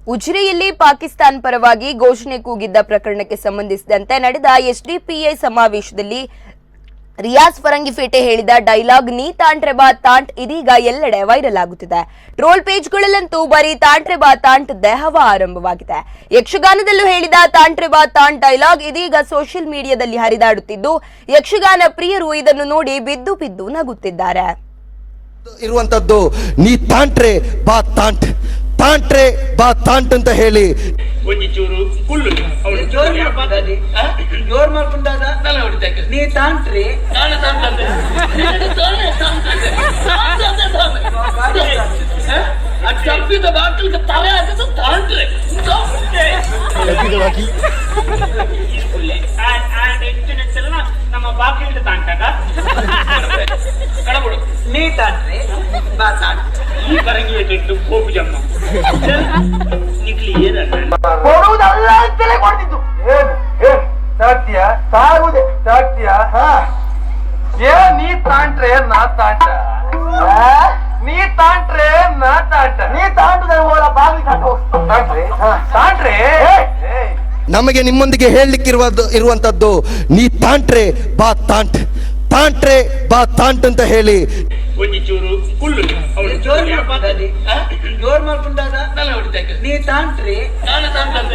ಉಜಿರೆಯಲ್ಲಿ ಪಾಕಿಸ್ತಾನ ಪರವಾಗಿ ಘೋಷಣೆ ಕೂಗಿದ್ದ ಪ್ರಕರಣಕ್ಕೆ ಸಂಬಂಧಿಸಿದಂತೆ ನಡೆದ ಎಸ್ಡಿಪಿಐ ಸಮಾವೇಶದಲ್ಲಿ ರಿಯಾಜ್ ಫರಂಗಿಪೇಟೆ ಹೇಳಿದ ಡೈಲಾಗ್ ನೀ ತಾಂಟ್ರೆ ಬಾ ತಾಂಟ್ ಇದೀಗ ಎಲ್ಲೆಡೆ ವೈರಲ್ ಆಗುತ್ತಿದೆ. ಟ್ರೋಲ್ ಪೇಜ್ಗಳಲ್ಲಂತೂ ಬರೀ ತಾಂಟ್ರೆ ಬಾ ತಾಂಟ್ ಹವಾ ಆರಂಭವಾಗಿದೆ. ಯಕ್ಷಗಾನದಲ್ಲೂ ಹೇಳಿದ ತಾಂಟ್ರೆ ಬಾ ತಾಂಟ್ ಡೈಲಾಗ್ ಇದೀಗ ಸೋಷಿಯಲ್ ಮೀಡಿಯಾದಲ್ಲಿ ಹರಿದಾಡುತ್ತಿದ್ದು, ಯಕ್ಷಗಾನ ಪ್ರಿಯರು ಇದನ್ನು ನೋಡಿ ಬಿದ್ದು ಬಿದ್ದು ನಗುತ್ತಿದ್ದಾರೆ. ಇರುವಂತದ್ದು ನೀ ತಾಂಟ್ರೆ ಬಾ ತಾಂಟ್ ತಾಂಟ್ರೆ ಬಾ ತಾಂಟ್ ಅಂತ ಹೇಳಿ ಒಂಚೂರು ಫುಲ್ ಜೋರ್ ಮಾಡ್ಕೊಂಡಾಗ ನೀ ತಾಂಟ್ರಿ ನಾನು ತಾಂಟ್ರೆ ಚಪ್ಪಿದ ಬಾಕಲ್ಗೆ ತಲೆ ಹಾಕಿದ್ದು ತಾಂಟ್ರೆ ನಮ್ಮ ಬಾಕಿಲ್ದ ತಾಂಟಾಗ ಕಡಬಿಡು ನೀ ತಾಂಟ್ರಿ ಬಾ ತಾಂಟ್ ಈ ಕರಂಗಿ ಇಟ್ಟು ಹೋಗು ಜಮ್ಮ ನಿಕ್ಲಿ ಏನಲ್ಲ ಕೊಡುವುದಲ್ಲ ಅಂತಲೇ ಕೊಡ್ತಿದ್ದು. ಏನು ಸಾಕ್ತಿಯ ಸಾಗುದೆ ಸಾಕ್ತಿಯ ನೀ ತಾಂಟ್ರೆ ನಾ ತಾಂಟ ನೀ ತಾಂಟ್ರೆ ನಾ ತಾಂಟ ನೀ ತಾಂಟದ ಬಾಗಿಲು ತಾಂಟ್ರೆ ತಾಂಟ್ರೆ ನಮಗೆ ನಿಮ್ಮೊಂದಿಗೆ ಇರುವಂತದ್ದು ನೀ ತಾಂಟ್ರೆ ಬಾ ತಾಂಟ್ ತಾಂಟ್ರೆ ಬಾ ತಾಂಟ್ ಅಂತ ಹೇಳಿ ಒಂಚೂರು ಫುಲ್ ಜೋರ್ ಮಾಡ್ಕೊಂಡಾಗ ನೀ ತಾಂಟ್ರಿ ನಾನು ತಾಂಟ್ರೆ